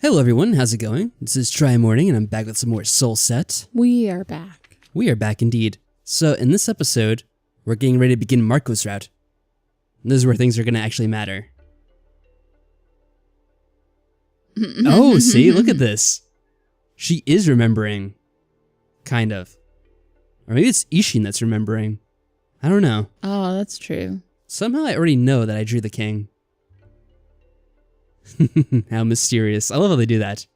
Hello everyone, how's it going? This is tryinmorning and I'm back with some more SoulSet. We are back. We are back indeed. So in this episode, we're getting ready to begin Marco's route. And this is where things are going to actually matter. Oh, see, look at this. She is remembering. Kind of. Or maybe it's Ishin that's remembering. I don't know. Oh, that's true. Somehow I already know that I drew the king. How mysterious. I love how they do that.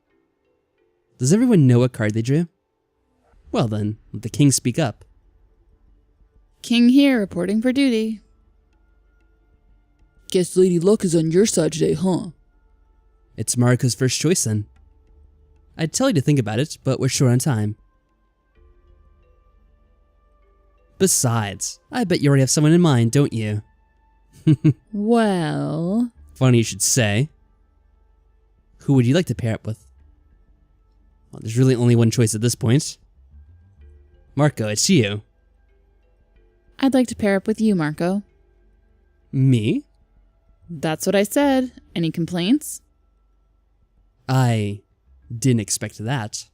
Does everyone know what card they drew? Well then, let the king speak up. King here, reporting for duty. Guess Lady Luck is on your side today, huh? It's Mariko's first choice then. I'd tell you to think about it, but we're short on time. Besides, I bet you already have someone in mind, don't you? Well... Funny you should say. Who would you like to pair up with? Well, there's really only one choice at this point. Marco, it's you. I'd like to pair up with you, Marco. Me? That's what I said. Any complaints? I didn't expect that.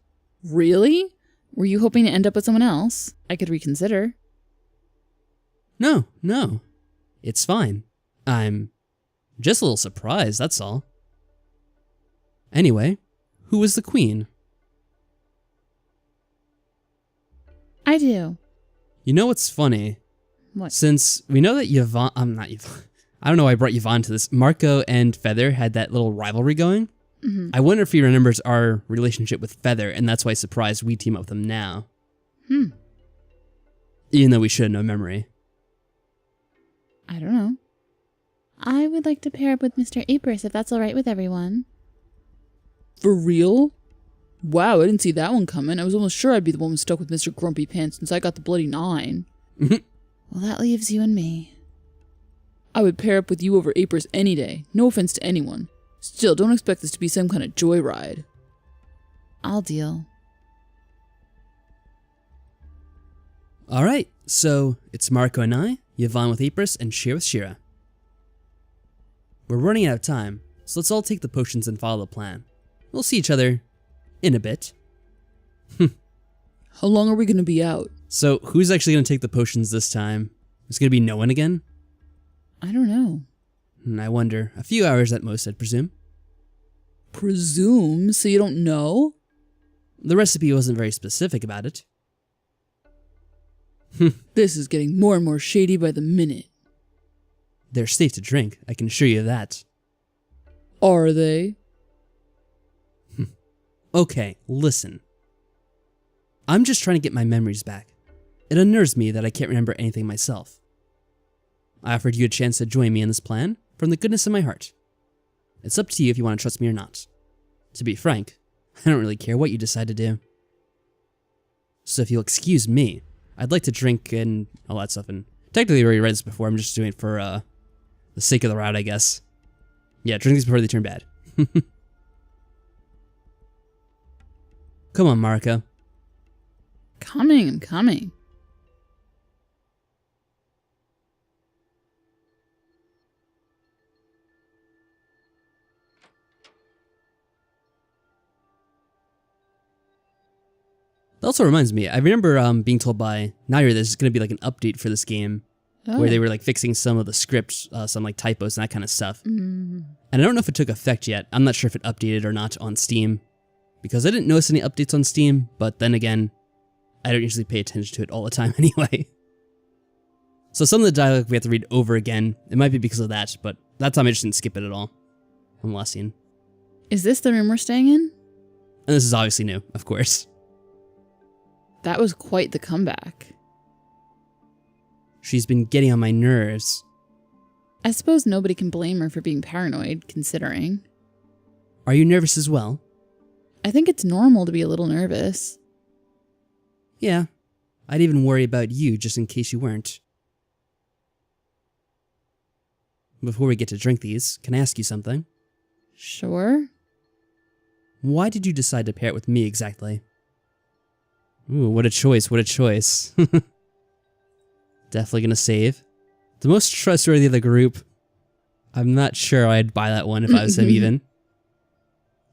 Really? Were you hoping to end up with someone else? I could reconsider. No. It's fine. I'm just a little surprised, that's all. Anyway, who was the queen? I do. You know what's funny? What? Since we know that Yvonne, not Yvonne, I don't know why I brought Yvonne to this. Marco and Feather had that little rivalry going. Mm-hmm. I wonder if he remembers our relationship with Feather, and that's why surprised we team up with him now. Even though we should have no memory. I don't know. I would like to pair up with Mr. Apris if that's alright with everyone. For real? Wow, I didn't see that one coming. I was almost sure I'd be the one stuck with Mr. Grumpy Pants since I got the bloody 9. Well, that leaves you and me. I would pair up with you over Apris any day. No offense to anyone. Still, don't expect this to be some kind of joyride. I'll deal. Alright, so it's Marco and I, Yvonne with Apris, and Shira with Shira. We're running out of time, so let's all take the potions and follow the plan. We'll see each other in a bit. How long are we gonna be out? So, who's actually going to take the potions this time? It's going to be no one again? I don't know. I wonder. A few hours at most, I'd presume. Presume? So you don't know? The recipe wasn't very specific about it. This is getting more and more shady by the minute. They're safe to drink, I can assure you of that. Are they? Okay, listen. I'm just trying to get my memories back. It unnerves me that I can't remember anything myself. I offered you a chance to join me in this plan from the goodness of my heart. It's up to you if you want to trust me or not. To be frank, I don't really care what you decide to do. So if you'll excuse me, I'd like to drink and all that stuff, and technically I already read this before, I'm just doing it for the sake of the route, I guess. Yeah, drink these before they turn bad. Come on, Marika. I'm coming. That also reminds me, I remember being told by Nair there's going to be like an update for this game where they were like fixing some of the scripts, some like typos and that kind of stuff. And I don't know if it took effect yet. I'm not sure if it updated or not on Steam because I didn't notice any updates on Steam, but then again, I don't usually pay attention to it all the time anyway. So some of the dialogue we have to read over again. It might be because of that, but that time I just didn't skip it at all on the last scene. Is this the room we're staying in? And this is obviously new, of course. That was quite the comeback. She's been getting on my nerves. I suppose nobody can blame her for being paranoid, considering. Are you nervous as well? I think it's normal to be a little nervous. Yeah, I'd even worry about you just in case you weren't. Before we get to drink these, can I ask you something? Sure. Why did you decide to pair it with me exactly? Ooh, what a choice, what a choice. Definitely gonna save. The most trustworthy of the group. I'm not sure I'd buy that one if I was him even.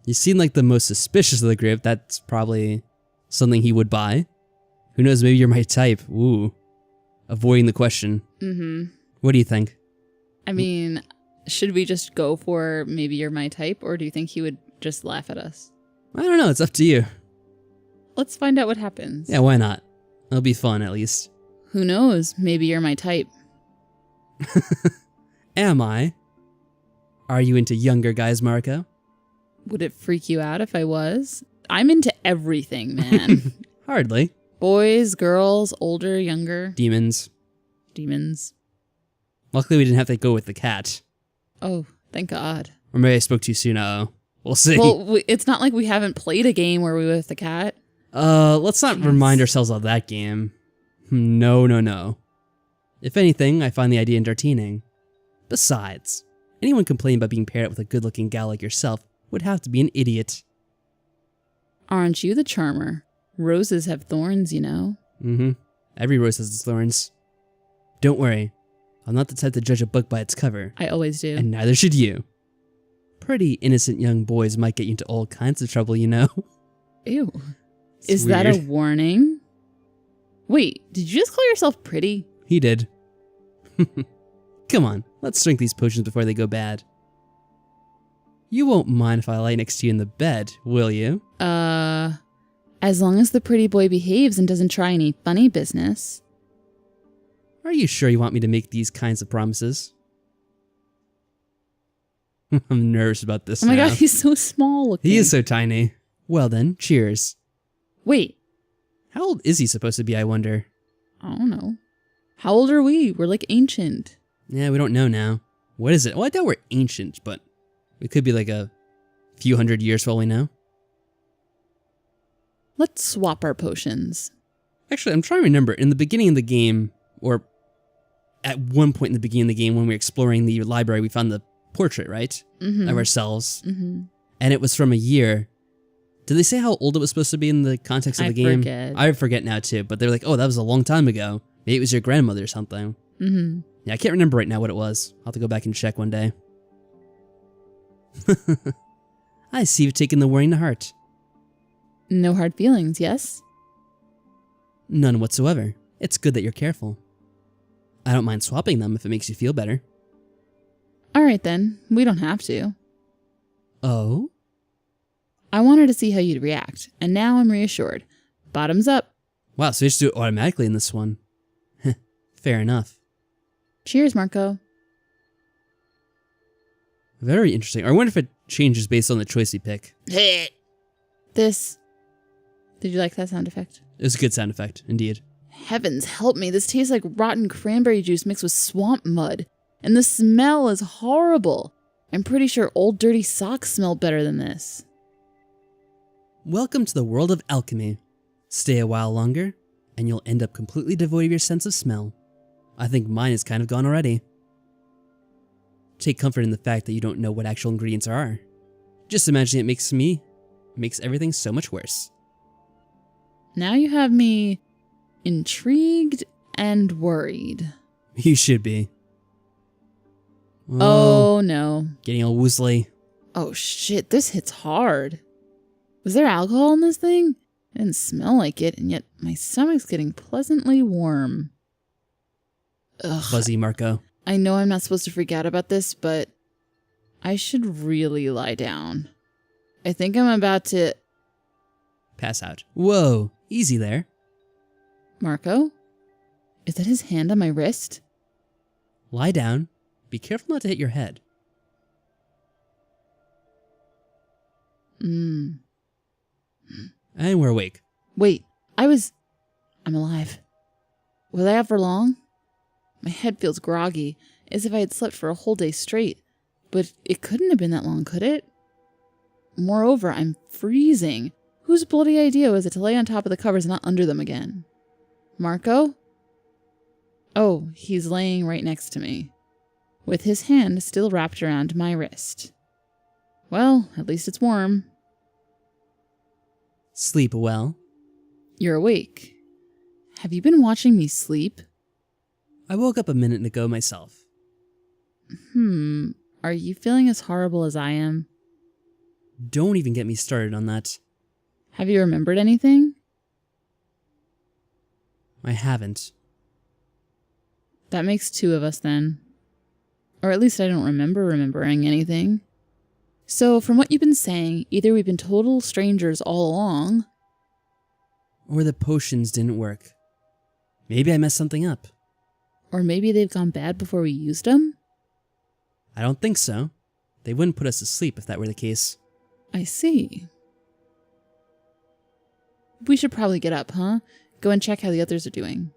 You seem like the most suspicious of the group. That's probably something he would buy. Who knows, maybe you're my type. Ooh. Avoiding the question. Mm-hmm. What do you think? I mean, should we just go for maybe you're my type, or do you think he would just laugh at us? I don't know, it's up to you. Let's find out what happens. Yeah, why not? It'll be fun, at least. Who knows? Maybe you're my type. Am I? Are you into younger guys, Marco? Would it freak you out if I was? I'm into everything, man. Hardly. Boys, girls, older, younger. Demons. Demons. Luckily, we didn't have to go with the cat. Oh, thank God. Or maybe I spoke too soon. Uh-oh. We'll see. Well, it's not like we haven't played a game where we were with the cat. Let's not remind ourselves of that game. No. If anything, I find the idea entertaining. Besides, anyone complaining about being paired up with a good-looking gal like yourself would have to be an idiot. Aren't you the charmer? Roses have thorns, you know. Mm-hmm. Every rose has its thorns. Don't worry. I'm not the type to judge a book by its cover. I always do. And neither should you. Pretty innocent young boys might get you into all kinds of trouble, you know. Ew. It's Is weird. that a warning? Wait, did you just call yourself pretty? He did. Come on, let's drink these potions before they go bad. You won't mind if I lie next to you in the bed, will you? As long as the pretty boy behaves and doesn't try any funny business. Are you sure you want me to make these kinds of promises? I'm nervous about this Oh my now. God, he's so small looking. He is so tiny. Well then, cheers. Wait, How old is he supposed to be, I wonder? I don't know. How old are we? We're like ancient. Yeah, we don't know now. What is it? Well, I doubt we're ancient, but we could be like a few hundred years for all we know. Let's swap our potions. Actually, I'm trying to remember, in the beginning of the game, or at one point in the beginning of the game when we were exploring the library, we found the portrait, right? Mm-hmm. Of ourselves. Mm-hmm. And it was from a year. Did they say how old it was supposed to be in the context of the game? Forget. I forget now too, but they were like, oh, that was a long time ago. Maybe it was your grandmother or something. Mm-hmm. Yeah, I can't remember right now what it was. I'll have to go back and check one day. I see you've taken the warning to heart. No hard feelings, yes? None whatsoever. It's good that you're careful. I don't mind swapping them if it makes you feel better. All right then, we don't have to. Oh? I wanted to see how you'd react, and now I'm reassured. Bottoms up. Wow, so you just do it automatically in this one. Fair enough. Cheers, Marco. Very interesting. Or I wonder if it changes based on the choice you pick. This... Did you like that sound effect? It was a good sound effect, indeed. Heavens help me, this tastes like rotten cranberry juice mixed with swamp mud. And the smell is horrible. I'm pretty sure old dirty socks smell better than this. Welcome to the world of alchemy. Stay a while longer, and you'll end up completely devoid of your sense of smell. I think mine is kind of gone already. Take comfort in the fact that you don't know what actual ingredients are. Just imagine it makes everything so much worse. Now you have me intrigued and worried. You should be. Oh no. Getting all woozly. Oh shit, this hits hard. Was there alcohol in this thing? It didn't smell like it, and yet my stomach's getting pleasantly warm. Ugh. Fuzzy Marco. I know I'm not supposed to freak out about this, but I should really lie down. I think I'm about to... Pass out. Whoa, easy there. Marco? Is that his hand on my wrist? Lie down. Be careful not to hit your head. And we're awake. Wait, I'm alive. Was I out for long? My head feels groggy, as if I had slept for a whole day straight. But it couldn't have been that long, could it? Moreover, I'm freezing. Whose bloody idea was it to lay on top of the covers and not under them again? Marco? Oh, he's laying right next to me, with his hand still wrapped around my wrist. Well, at least it's warm. Sleep well. You're awake. Have you been watching me sleep? I woke up a minute ago myself. Are you feeling as horrible as I am? Don't even get me started on that. Have you remembered anything? I haven't. That makes 2 of us then. Or at least I don't remember remembering anything. So from what you've been saying, either we've been total strangers all along, Or the potions didn't work. Maybe I messed something up. or maybe they've gone bad before we used them? I don't think so. They wouldn't put us to sleep if that were the case. I see. We should probably get up, huh? Go and check how the others are doing.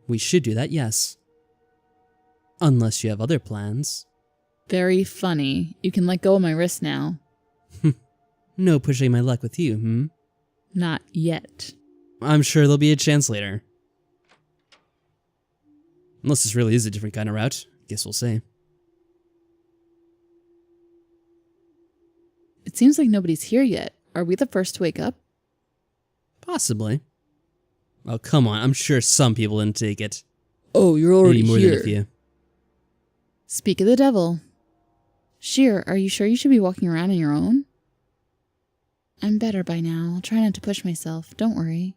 We should do that, yes. Unless you have other plans. Very funny. You can let go of my wrist now. No pushing my luck with you, hmm? Not yet. I'm sure there'll be a chance later. Unless this really is a different kind of route. Guess we'll see. It seems like nobody's here yet. Are we the first to wake up? Possibly. Oh, come on. I'm sure some people didn't take it. Oh, you're already Maybe more here. than a few. Speak of the devil. Sheer, are you sure you should be walking around on your own? I'm better by now. I'll try not to push myself. Don't worry.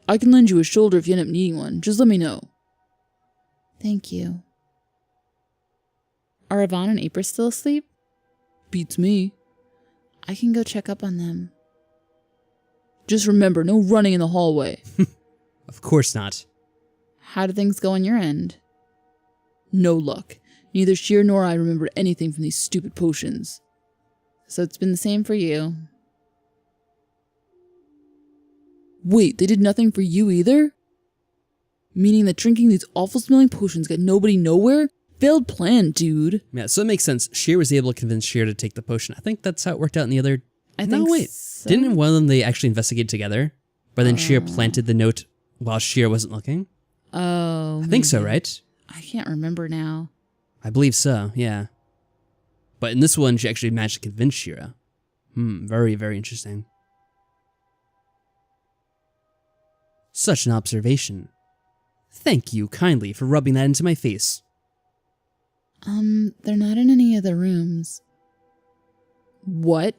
I can lend you a shoulder if you end up needing one. Just let me know. Thank you. Are Yvonne and April still asleep? Beats me. I can go check up on them. Just remember, no running in the hallway. Of course not. How do things go on your end? No luck. Neither Sheer nor I remembered anything from these stupid potions. So it's been the same for you. Wait, they did nothing for you either? Meaning that drinking these awful smelling potions got nobody nowhere? Failed plan, dude. Yeah, so it makes sense. Sheer was able to convince Sheer to take the potion. I think that's how it worked out in the other... I think wait. so. Didn't one of them they actually investigated together? But then Sheer planted the note while Sheer wasn't looking? Oh. I think so, right? I can't remember now. I believe so, yeah. But in this one, she actually managed to convince Shira. Very, very interesting. Such an observation. Thank you kindly for rubbing that into my face. They're not in any of the rooms. What?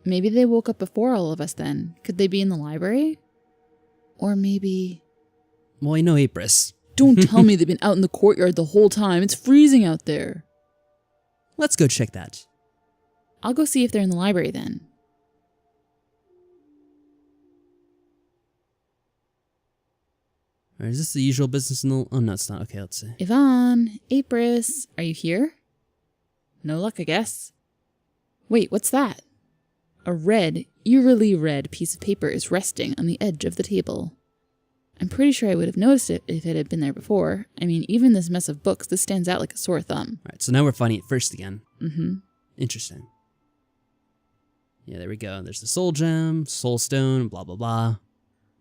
Maybe they woke up before all of us then. Could they be in the library? Or maybe... Well, I know Apris. Don't tell me they've been out in the courtyard the whole time. It's freezing out there. Let's go check that. I'll go see if they're in the library then. Or is this the usual business in the... Oh, no, it's not. Okay, let's see. Yvonne, Apris, are you here? No luck, I guess. Wait, what's that? A red, eerily red piece of paper is resting on the edge of the table. I'm pretty sure I would have noticed it if it had been there before. I mean, even this mess of books, this stands out like a sore thumb. Alright, so now we're finding it first again. Mm-hmm. Interesting. Yeah, there we go. There's the soul gem, soul stone, blah, blah, blah.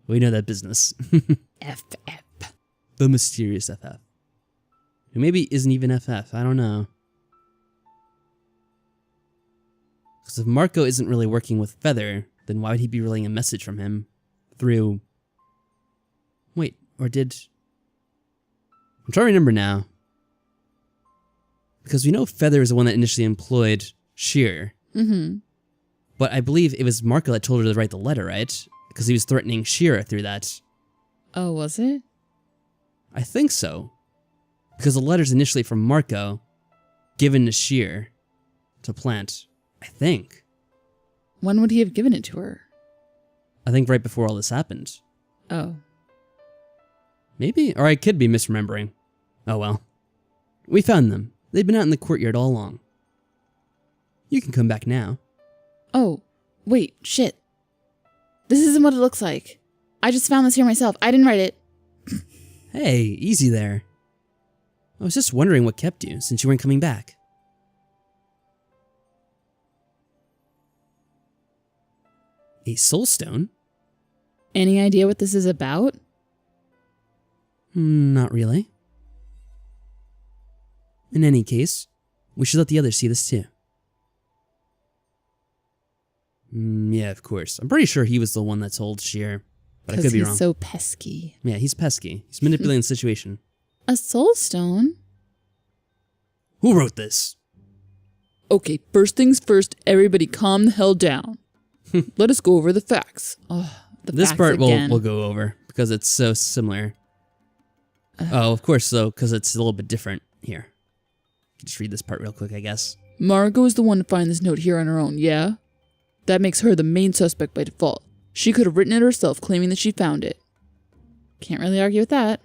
We know that business. FF. The mysterious FF. Who maybe isn't even FF, I don't know. Because if Marco isn't really working with Feather, then why would he be relaying a message from him through... Wait, or did... I'm trying to remember now. Because we know Feather is the one that initially employed Sheer. Mm-hmm. But I believe it was Marco that told her to write the letter, right? Because he was threatening Sheer through that. Oh, was it? I think so. Because the letter's initially from Marco, given to Sheer to plant. I think. When would he have given it to her? I think right before all this happened. Oh. Maybe? Or I could be misremembering. Oh well. We found them. They've been out in the courtyard all along. You can come back now. Oh, wait, shit. This isn't what it looks like. I just found this here myself. I didn't write it. Hey, easy there. I was just wondering what kept you since you weren't coming back. A soul stone? Any idea what this is about? Not really. In any case, we should let the others see this too. Yeah, of course. I'm pretty sure he was the one that told Sheer, but I could be wrong. He's so pesky. Yeah, he's pesky. He's manipulating the situation. A soul stone? Who wrote this? Okay, first things first, everybody calm the hell down. Let us go over the facts. Oh, the This facts part again. we'll go over because it's so similar. Oh, of course, though, because it's a little bit different here. Just read this part real quick, I guess. Margot is the one to find this note here on her own, yeah? That makes her the main suspect by default. She could have written it herself, claiming that she found it. Can't really argue with that.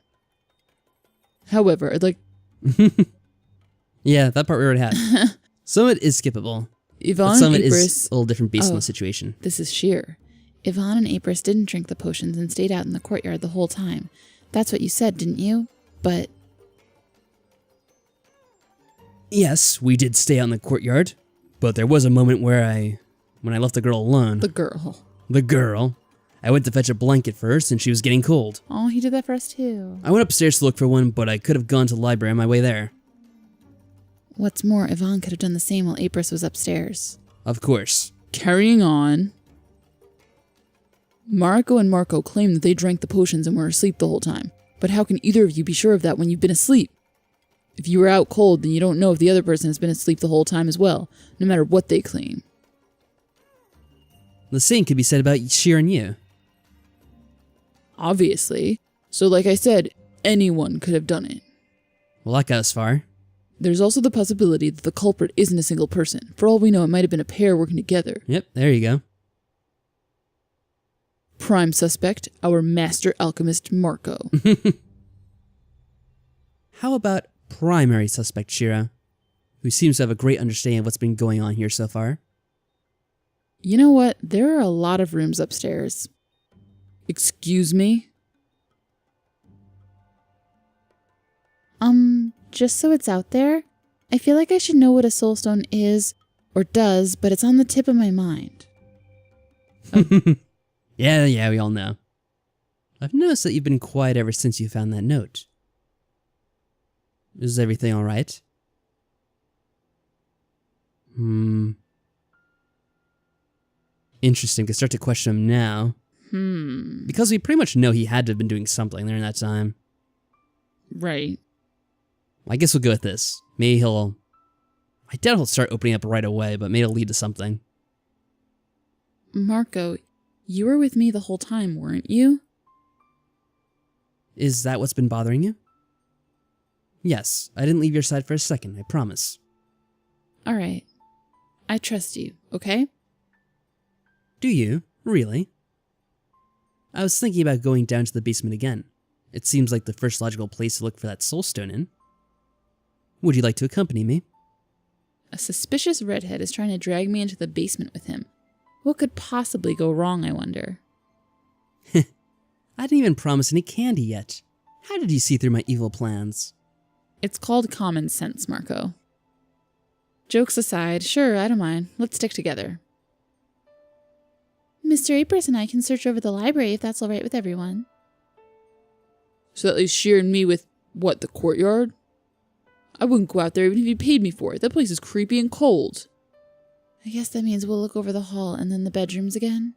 However, I'd like... Yeah, that part we already had. Some of it is skippable. Yvonne But some of and it Apris... is a little different based on Oh. the situation. This is sheer. Yvonne and Apris didn't drink the potions and stayed out in the courtyard the whole time. That's what you said, didn't you? But Yes, we did stay out in the courtyard, but there was a moment where when I left the girl alone. the girl. The girl. I went to fetch a blanket first, and she was getting cold. Oh, he did that for us too. I went upstairs to look for one, but I could have gone to the library on my way there. What's more, Yvonne could have done the same while Apris was upstairs. Of course. Carrying on... Marco and Marco claim that they drank the potions and were asleep the whole time. But how can either of you be sure of that when you've been asleep? If you were out cold, then you don't know if the other person has been asleep the whole time as well, no matter what they claim. The same could be said about Sheer and you. Obviously. So like I said, anyone could have done it. Well, that got us far. There's also the possibility that the culprit isn't a single person. For all we know, it might have been a pair working together. Yep, there you go. Prime suspect, our master alchemist Marco. How about primary suspect Shira, who seems to have a great understanding of what's been going on here so far? You know what? There are a lot of rooms upstairs. Excuse me? Just so it's out there, I feel like I should know what a soulstone is or does, but it's on the tip of my mind. Yeah, we all know. I've noticed that you've been quiet ever since you found that note. Is everything alright? Interesting, could start to question him now. Because we pretty much know he had to have been doing something during that time. Right. I guess we'll go with this. Maybe I doubt he'll start opening up right away, but maybe it'll lead to something. Marco, you were with me the whole time, weren't you? Is that what's been bothering you? Yes, I didn't leave your side for a second, I promise. All right. I trust you, okay? Do you? Really? I was thinking about going down to the basement again. It seems like the first logical place to look for that soulstone in. Would you like to accompany me? A suspicious redhead is trying to drag me into the basement with him. What could possibly go wrong, I wonder? I didn't even promise any candy yet. How did you see through my evil plans? It's called common sense, Marco. Jokes aside, sure, I don't mind. Let's stick together. Mr. Apris and I can search over the library if that's all right with everyone. So that leaves Sheer and me with, what, the courtyard? I wouldn't go out there even if you paid me for it. That place is creepy and cold. I guess that means we'll look over the hall and then the bedrooms again.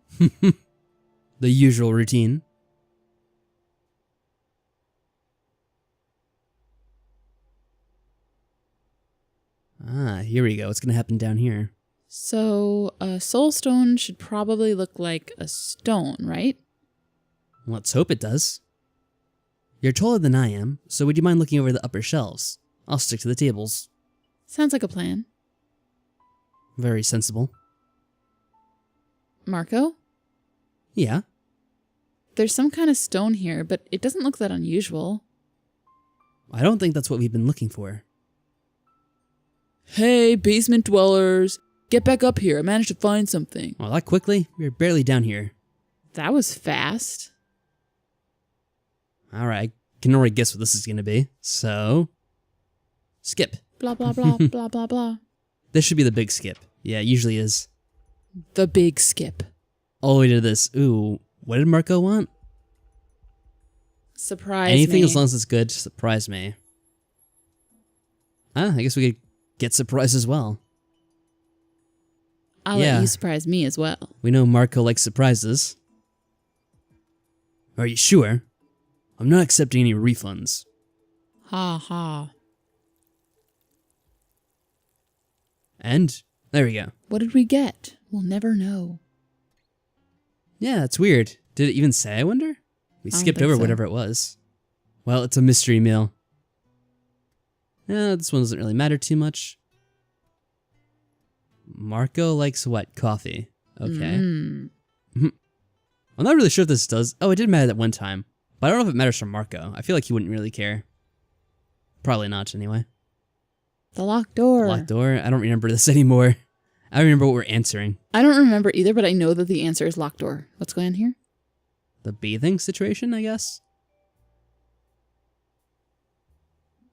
The usual routine. Ah, here we go. What's going to happen down here? So, a soulstone should probably look like a stone, right? Let's hope it does. You're taller than I am, so would you mind looking over the upper shelves? I'll stick to the tables. Sounds like a plan. Very sensible. Marco? Yeah? There's some kind of stone here, but it doesn't look that unusual. I don't think that's what we've been looking for. Hey, basement dwellers. Get back up here. I managed to find something. Well, that quickly? We're barely down here. That was fast. Alright, I can already guess what this is going to be. So... skip. Blah, blah, blah, blah, blah, blah. This should be the big skip. Yeah, it usually is. The big skip. All the way to this. Ooh, what did Marco want? Surprise Anything me. as long as it's good, surprise me. I guess we could get surprised as well. I'll Yeah. let you surprise me as well. We know Marco likes surprises. Are you sure? I'm not accepting any refunds. Ha ha. And there we go. What did we get? We'll never know. Yeah, it's weird. Did it even say, I wonder? We I don't skipped think over so. whatever it was. Well, it's a mystery meal. Yeah, this one doesn't really matter too much. Marco likes what? Coffee. Okay. Mm. I'm not really sure if this does. Oh, it did matter that one time. But I don't know if it matters for Marco. I feel like he wouldn't really care. Probably not, anyway. The locked door. Locked door? I don't remember this anymore. I don't remember what we're answering. I don't remember either, but I know that the answer is locked door. What's going on here? The bathing situation, I guess?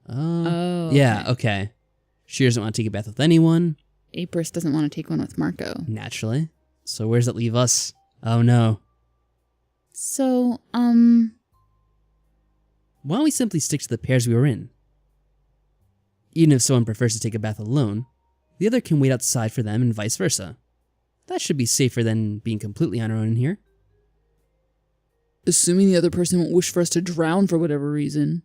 Oh. Yeah, okay. She doesn't want to take a bath with anyone. Apris doesn't want to take one with Marco. Naturally. So where does that leave us? Oh no. So, Why don't we simply stick to the pairs we were in? Even if someone prefers to take a bath alone, the other can wait outside for them and vice versa. That should be safer than being completely on our own in here. Assuming the other person won't wish for us to drown for whatever reason.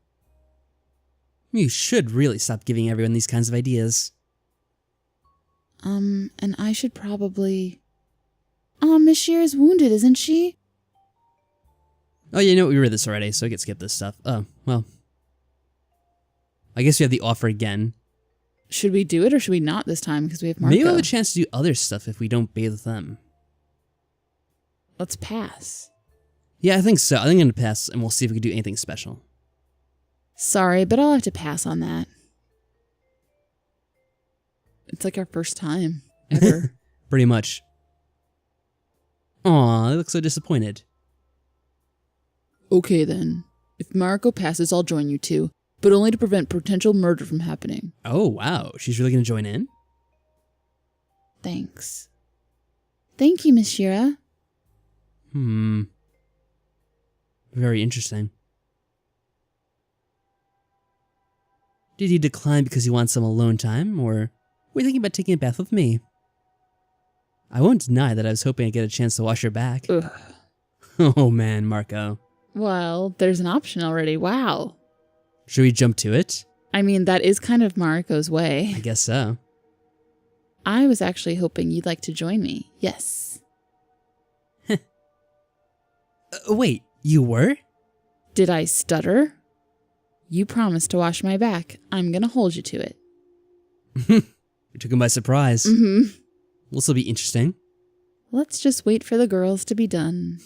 You should really stop giving everyone these kinds of ideas. and I should probably... Miss Shear is wounded, isn't she? Oh, yeah, you know what? We read this already, so I could skip this stuff. Oh, well. I guess we have the offer again. Should we do it or should we not this time because we have Marco? Maybe we'll have a chance to do other stuff if we don't bathe with them. Let's pass. Yeah, I think so. I think I'm going to pass, and we'll see if we can do anything special. Sorry, but I'll have to pass on that. It's like our first time ever. Pretty much. Aw, they look so disappointed. Okay then. If Mariko passes, I'll join you two, but only to prevent potential murder from happening. Oh, wow. She's really going to join in? Thanks. Thank you, Miss Shira. Very interesting. Did he decline because he wants some alone time, or were you thinking about taking a bath with me? I won't deny that I was hoping I'd get a chance to wash your back. Ugh. Oh man, Marco. Well, there's an option already. Wow. Should we jump to it? I mean, that is kind of Mariko's way. I guess so. I was actually hoping you'd like to join me. Yes. Wait, you were? Did I stutter? You promised to wash my back. I'm gonna hold you to it. We took him by surprise. Mm-hmm. This will be interesting. Let's just wait for the girls to be done.